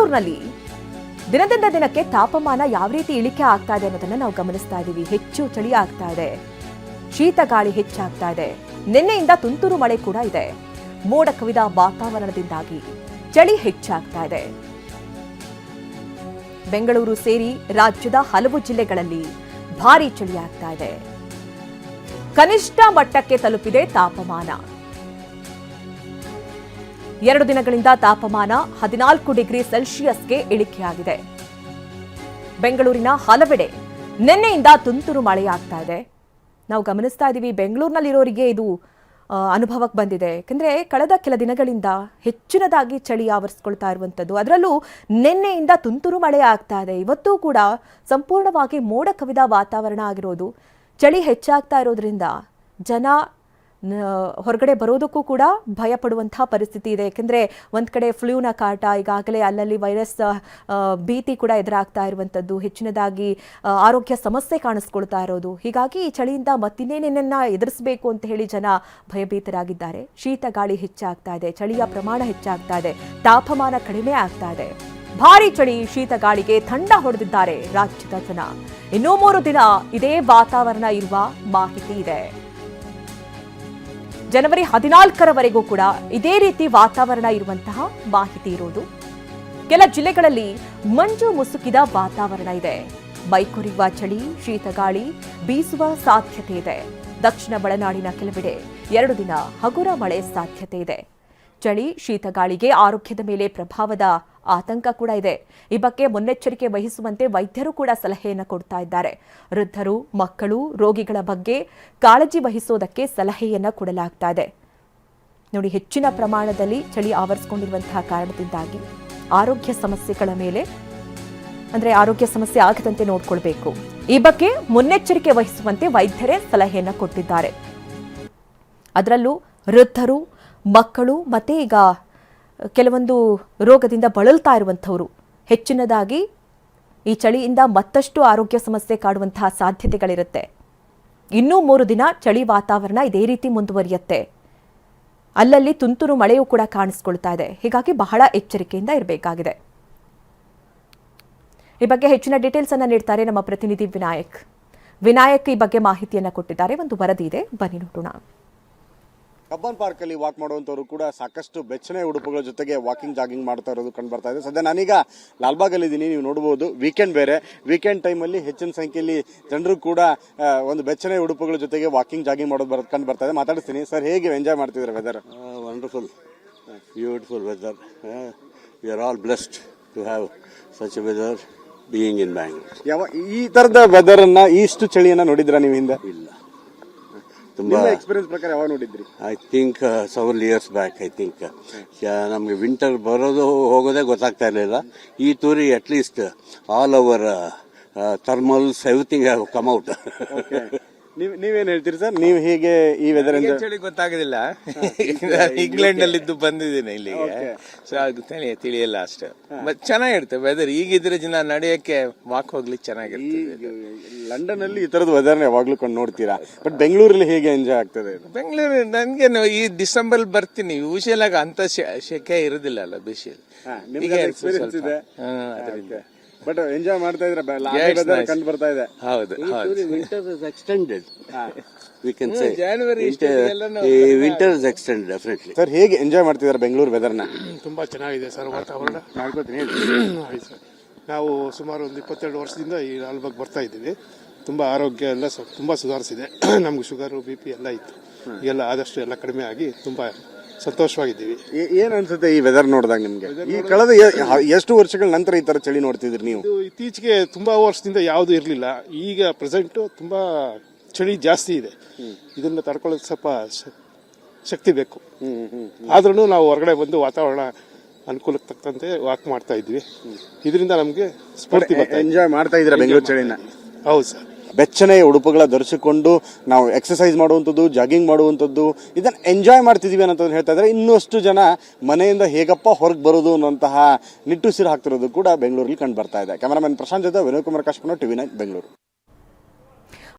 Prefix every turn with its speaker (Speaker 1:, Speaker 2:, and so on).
Speaker 1: ಬೆಂಗಳೂರಿನಲ್ಲಿ ದಿನದಿಂದ ದಿನಕ್ಕೆ ತಾಪಮಾನ ಯಾವ ರೀತಿ ಇಳಿಕೆ ಆಗ್ತಾ ಇದೆ ಅನ್ನೋದನ್ನ ನಾವು ಗಮನಿಸ್ತಾ ಇದ್ದೀವಿ. ಹೆಚ್ಚು ಚಳಿ ಆಗ್ತಾ ಇದೆ, ಶೀತ ಗಾಳಿ ಹೆಚ್ಚಾಗ್ತಾ ಇದೆ. ನಿನ್ನೆಯಿಂದ ತುಂತುರು ಮಳೆ ಕೂಡ ಇದೆ. ಮೋಡ ಕವಿದ ವಾತಾವರಣದಿಂದಾಗಿ ಚಳಿ ಹೆಚ್ಚಾಗ್ತಾ ಇದೆ. ಬೆಂಗಳೂರು ಸೇರಿ ರಾಜ್ಯದ ಹಲವು ಜಿಲ್ಲೆಗಳಲ್ಲಿ ಭಾರೀ ಚಳಿ ಆಗ್ತಾ ಇದೆ. ಕನಿಷ್ಠ ಮಟ್ಟಕ್ಕೆ ತಲುಪಿದೆ ತಾಪಮಾನ. 2 ದಿನಗಳಿಂದ ತಾಪಮಾನ 14 ಡಿಗ್ರಿ ಸೆಲ್ಸಿಯಸ್ಗೆ ಇಳಿಕೆಯಾಗಿದೆ. ಬೆಂಗಳೂರಿನ ಹಲವೆಡೆ ನಿನ್ನೆಯಿಂದ ತುಂತುರು ಮಳೆಯಾಗ್ತಾ ಇದೆ. ನಾವು ಗಮನಿಸ್ತಾ ಇದ್ದೀವಿ, ಬೆಂಗಳೂರಿನಲ್ಲಿರೋರಿಗೆ ಇದು ಅನುಭವಕ್ಕೆ ಬಂದಿದೆ. ಯಾಕಂದ್ರೆ ಕಳೆದ ಕೆಲ ದಿನಗಳಿಂದ ಹೆಚ್ಚಿನದಾಗಿ ಚಳಿ ಆವರಿಸಿಕೊಳ್ತಾ ಇರುವಂಥದ್ದು. ಅದರಲ್ಲೂ ನಿನ್ನೆಯಿಂದ ತುಂತುರು ಮಳೆ ಆಗ್ತಾ ಇದೆ. ಇವತ್ತೂ ಕೂಡ ಸಂಪೂರ್ಣವಾಗಿ ಮೋಡ ಕವಿದ ವಾತಾವರಣ ಆಗಿರೋದು. ಚಳಿ ಹೆಚ್ಚಾಗ್ತಾ ಇರೋದ್ರಿಂದ ಜನ ಹೊರಗಡೆ ಬರೋದಕ್ಕೂ ಕೂಡ ಭಯ ಪಡುವಂತಹ ಪರಿಸ್ಥಿತಿ ಇದೆ. ಯಾಕೆಂದರೆ ಒಂದು ಕಡೆ ಫ್ಲೂನ ಕಾಟ, ಈಗಾಗಲೇ ಅಲ್ಲಲ್ಲಿ ವೈರಸ್ ಭೀತಿ ಕೂಡ ಎದುರಾಗ್ತಾ ಇರುವಂಥದ್ದು, ಹೆಚ್ಚಿನದಾಗಿ ಆರೋಗ್ಯ ಸಮಸ್ಯೆ ಕಾಣಿಸ್ಕೊಳ್ತಾ ಇರೋದು. ಹೀಗಾಗಿ ಈ ಚಳಿಯಿಂದ ಮತ್ತಿನ್ನೇನೇನನ್ನ ಎದುರಿಸಬೇಕು ಅಂತ ಹೇಳಿ ಜನ ಭಯಭೀತರಾಗಿದ್ದಾರೆ. ಶೀತ ಗಾಳಿ ಹೆಚ್ಚಾಗ್ತಾ ಇದೆ, ಚಳಿಯ ಪ್ರಮಾಣ ಹೆಚ್ಚಾಗ್ತಾ ಇದೆ, ತಾಪಮಾನ ಕಡಿಮೆ ಆಗ್ತಾ ಇದೆ. ಭಾರೀ ಚಳಿ ಶೀತ ಗಾಳಿಗೆ ಥಂಡ ಹೊಡೆದಿದ್ದಾರೆ ರಾಜ್ಯದ ಜನ. ಇನ್ನೂ 3 ದಿನ ಇದೇ ವಾತಾವರಣ ಇರುವ ಮಾಹಿತಿ ಇದೆ. ಜನವರಿ 14ರವರೆಗೂ ಕೂಡ ಇದೇ ರೀತಿ ವಾತಾವರಣ ಇರುವಂತಹ ಮಾಹಿತಿ ಇರೋದು. ಕೆಲ ಜಿಲ್ಲೆಗಳಲ್ಲಿ ಮಂಜು ಮುಸುಕಿದ ವಾತಾವರಣ ಇದೆ. ಮೈಕೊರೆಯುವ ಚಳಿ, ಶೀತಗಾಳಿ ಬೀಸುವ ಸಾಧ್ಯತೆ ಇದೆ. ದಕ್ಷಿಣ ಒಳನಾಡಿನ ಕೆಲವೆಡೆ 2 ದಿನ ಹಗುರ ಮಳೆ ಸಾಧ್ಯತೆ ಇದೆ. ಚಳಿ, ಶೀತಗಾಳಿಗೆ ಆರೋಗ್ಯದ ಮೇಲೆ ಪ್ರಭಾವದ ಆತಂಕ ಕೂಡ ಇದೆ. ಈ ಬಗ್ಗೆ ಮುನ್ನೆಚ್ಚರಿಕೆ ವಹಿಸುವಂತೆ ವೈದ್ಯರು ಕೂಡ ಸಲಹೆಯನ್ನು ಕೊಡ್ತಾ ಇದ್ದಾರೆ. ವೃದ್ಧರು, ಮಕ್ಕಳು, ರೋಗಿಗಳ ಬಗ್ಗೆ ಕಾಳಜಿ ವಹಿಸೋದಕ್ಕೆ ಸಲಹೆಯನ್ನು ಕೊಡಲಾಗ್ತಾ ಇದೆ. ನೋಡಿ, ಹೆಚ್ಚಿನ ಪ್ರಮಾಣದಲ್ಲಿ ಚಳಿ ಆವರಿಸಿಕೊಂಡಿರುವಂತಹ ಕಾರಣದಿಂದಾಗಿ ಆರೋಗ್ಯ ಸಮಸ್ಯೆಗಳ ಮೇಲೆ ಆರೋಗ್ಯ ಸಮಸ್ಯೆ ಆಗದಂತೆ ನೋಡ್ಕೊಳ್ಬೇಕು. ಈ ಬಗ್ಗೆ ಮುನ್ನೆಚ್ಚರಿಕೆ ವಹಿಸುವಂತೆ ವೈದ್ಯರೇ ಸಲಹೆಯನ್ನು ಕೊಟ್ಟಿದ್ದಾರೆ. ಅದರಲ್ಲೂ ವೃದ್ಧರು, ಮಕ್ಕಳು ಮತ್ತೆ ಈಗ ಕೆಲವೊಂದು ರೋಗದಿಂದ ಬಳಲ್ತಾ ಇರುವಂಥವರು ಹೆಚ್ಚಿನದಾಗಿ ಈ ಚಳಿಯಿಂದ ಮತ್ತಷ್ಟು ಆರೋಗ್ಯ ಸಮಸ್ಯೆ ಕಾಡುವಂತಹ ಸಾಧ್ಯತೆಗಳಿರುತ್ತೆ. ಇನ್ನೂ 3 ದಿನ ಚಳಿ ವಾತಾವರಣ ಇದೇ ರೀತಿ ಮುಂದುವರಿಯುತ್ತೆ. ಅಲ್ಲಲ್ಲಿ ತುಂತುರು ಮಳೆಯೂ ಕೂಡ ಕಾಣಿಸ್ಕೊಳ್ತಾ ಇದೆ. ಹೀಗಾಗಿ ಬಹಳ ಎಚ್ಚರಿಕೆಯಿಂದ ಇರಬೇಕಾಗಿದೆ. ಈ ಬಗ್ಗೆ ಹೆಚ್ಚಿನ ಡೀಟೇಲ್ಸ್ ಅನ್ನು ನೀಡ್ತಾರೆ ನಮ್ಮ ಪ್ರತಿನಿಧಿ ವಿನಾಯಕ್ ಈ ಬಗ್ಗೆ ಮಾಹಿತಿಯನ್ನು ಕೊಟ್ಟಿದ್ದಾರೆ. ಒಂದು ವರದಿ ಇದೆ, ಬನ್ನಿ ನೋಡೋಣ.
Speaker 2: ಕಬ್ಬನ್ ಪಾರ್ಕ್ ಅಲ್ಲಿ ವಾಕ್ ಮಾಡುವಂತವರು ಕೂಡ ಸಾಕಷ್ಟು ಬೆಚ್ಚನೆ ಉಡುಪುಗಳ ಜೊತೆಗೆ ವಾಕಿಂಗ್ ಜಾಗಿಂಗ್ ಮಾಡ್ತಾ ಇರೋದು ಕಂಡು ಬರ್ತಾ ಇದೆ. ಸದ್ಯ ನಾನೀಗ ಲಾಲ್ಬಾಗ್ ಅಲ್ಲಿ ಇದ್ದೀನಿ. ನೀವು ನೋಡಬಹುದು, ವೀಕೆಂಡ್ ಬೇರೆ. ವೀಕೆಂಡ್ ಟೈಮ್ ಅಲ್ಲಿ ಹೆಚ್ಚಿನ ಸಂಖ್ಯೆಯಲ್ಲಿ ಜನರು ಕೂಡ ಒಂದು ಬೆಚ್ಚನೆ ಉಡುಪುಗಳ ಜೊತೆಗೆ ವಾಕಿಂಗ್ ಜಾಗಿಂಗ್ ಮಾಡೋದು ಕಂಡು ಬರ್ತಾ ಇದೆ. ಮಾತಾಡ್ತೀನಿ ಸರ್, ಹೇಗೆ ಎಂಜಾಯ್ ಮಾಡ್ತಿದ್ದಾರೆ weather?
Speaker 3: Wonderful, beautiful weather. We are all blessed to have such a weather being in Bangalore.
Speaker 2: ಈ ತರದ ವೆದರ್ ಅನ್ನ, ಇಷ್ಟು ಚಳಿಯನ್ನ ನೋಡಿದ್ರಾ ನೀವು ಹಿಂದೆ?
Speaker 3: ಇಲ್ಲ,
Speaker 2: ತುಂಬಾ ಎಕ್ಸ್ಪೀರಿಯನ್ಸ್ ಪ್ರಕಾರ ಯಾವಾಗ ನೋಡಿದ್ರಿ?
Speaker 3: I think several years back. I think ನಮಗೆ ವಿಂಟರ್ ಬರೋದು ಹೋಗೋದೇ ಗೊತ್ತಾಗ್ತಾ ಇರಲಿಲ್ಲ. ಈ ತೂರಿ at least all over thermals everything have come out.
Speaker 2: ನೀವೇನ್ ಹೇಳ್ತೀರಿ ಸರ್? ನೀವು ಹೇಗೆ ಈ ವೆದರ್
Speaker 4: ಚಳಿ ಗೊತ್ತಾಗೋದಿಲ್ಲ. ಇಂಗ್ಲೆಂಡ್ ಅಲ್ಲಿ ಇದ್ದು ಬಂದಿದ್ದೀನಿ ಇಲ್ಲಿಗೆ, ಸೊ ಅದು ತಿಳಿಯಲ್ಲ ಅಷ್ಟೇ. ಬಟ್ ಚೆನ್ನಾಗಿರುತ್ತೆ ವೆದರ್. ಈಗಿದ್ರೆ ಜನ ನಡೆಯಕ್ಕೆ, ವಾಕ್ ಹೋಗ್ಲಿಕ್ಕೆ ಚೆನ್ನಾಗಿರುತ್ತೆ.
Speaker 2: ಲಂಡನ್ ಅಲ್ಲಿ ಈ ತರದ ವೆದರ್ ಯಾವಾಗ್ಲೂ ಕೊಂಡು ನೋಡ್ತೀರಾ, ಬಟ್ ಬೆಂಗಳೂರಲ್ಲಿ ಹೇಗೆ ಎಂಜಾಯ್ ಆಗ್ತದೆ?
Speaker 4: ಬೆಂಗಳೂರು ನನ್ಗೆ ಈ ಡಿಸೆಂಬರ್ ಬರ್ತೀನಿ, ಯೂಶಲ್ ಆಗಿ ಅಂತ ಶೆಕೆ ಇರೋದಿಲ್ಲ ಅಲ್ಲ, ಬಿಸಿಲು.
Speaker 2: ಬಟ್ ಎಂಜಾಯ್ ಮಾಡ್ತಾ ಇದ್ರೆ ಕಂಡು ಬರ್ತಾ ಇದೆ.
Speaker 4: ಹೌದು,
Speaker 3: winter is extended. We can say
Speaker 4: January
Speaker 3: winter is extended definitely.
Speaker 2: Sir, ಹೇಗೆ ಎಂಜಾಯ್ ಮಾಡ್ತಿದ್ದಾರೆ ಬೆಂಗಳೂರು ವೆದರ್ನ?
Speaker 5: ತುಂಬಾ ಚೆನ್ನಾಗಿದೆ ಸರ್ ವಾತಾವರಣ. ನಾವು ಸುಮಾರು ಒಂದು 22 ವರ್ಷದಿಂದ ಈ ಲಾಲ್ಬಾಗ್ ಬರ್ತಾ ಇದ್ದೀವಿ. ತುಂಬಾ ಆರೋಗ್ಯ ಎಲ್ಲ ತುಂಬಾ ಸುಧಾರಿಸಿದೆ. ನಮ್ಗೆ ಶುಗರು, BP ಎಲ್ಲ ಇತ್ತು, ಈಗೆಲ್ಲ ಆದಷ್ಟು ಎಲ್ಲ ಕಡಿಮೆ ಆಗಿ ತುಂಬಾ ಸಂತೋಷವಾಗಿದ್ದೀವಿ.
Speaker 2: ಏನ್ ಅನ್ಸುತ್ತೆ ಈ ವೆದರ್ ನೋಡಿದಾಗ ನಿಮ್ಗೆ? ಈ ಕಳೆದ ಎಷ್ಟು ವರ್ಷಗಳ ನಂತರ ಈ ತರ ಚಳಿ ನೋಡ್ತಿದ್ರಿ ನೀವು?
Speaker 5: ಇತ್ತೀಚೆಗೆ ತುಂಬಾ ವರ್ಷದಿಂದ ಯಾವುದು ಇರಲಿಲ್ಲ. ಈಗ ಪ್ರೆಸೆಂಟ್ ತುಂಬಾ ಚಳಿ ಜಾಸ್ತಿ ಇದೆ. ಇದನ್ನ ತಡ್ಕೊಳ್ಳೋದು ಸ್ವಲ್ಪ ಶಕ್ತಿ ಬೇಕು. ಆದ್ರೂ ನಾವು ಹೊರಗಡೆ ಬಂದು ವಾತಾವರಣ ಅನುಕೂಲಕ್ಕೆ ತಕ್ಕಂತೆ ವಾಕ್ ಮಾಡ್ತಾ ಇದ್ವಿ. ಇದರಿಂದ ನಮ್ಗೆ ಸ್ಫೂರ್ತಿ
Speaker 2: ಎಂಜಾಯ್ ಮಾಡ್ತಾ ಇದ್ರೆ ಬೆಂಗಳೂರು ಚಳಿನ?
Speaker 5: ಹೌದು ಸರ್.
Speaker 2: ಬೆಚ್ಚನೆಯ ಉಡುಪುಗಳ ಧರಿಸಿಕೊಂಡು ನಾವು ಎಕ್ಸರ್ಸೈಸ್ ಮಾಡುವಂಥದ್ದು, ಜಾಗಿಂಗ್ ಮಾಡುವಂಥದ್ದು, ಇದನ್ನ ಎಂಜಾಯ್ ಮಾಡ್ತಿದೀವಿ ಅನ್ನೋದು ಹೇಳ್ತಾ ಇದ್ದಾರೆ. ಇನ್ನಷ್ಟು ಜನ ಮನೆಯಿಂದ ಹೇಗಪ್ಪ ಹೊರಗೆ ಬರೋದು ಅನ್ನೋಂತಹ ನಿಟ್ಟುಸಿರು ಹಾಕ್ತಿರೋದು ಕೂಡ ಬೆಂಗಳೂರಲ್ಲಿ ಕಂಡು ಬರ್ತಾ ಇದೆ. ಕ್ಯಾಮರಾಮನ್ ಪ್ರಶಾಂತ್ ಜೊತೆ ವಿನೋದ್ ಕುಮಾರ್ ಕಾಶ್ಮೀರ್, TV9 ಬೆಂಗಳೂರು.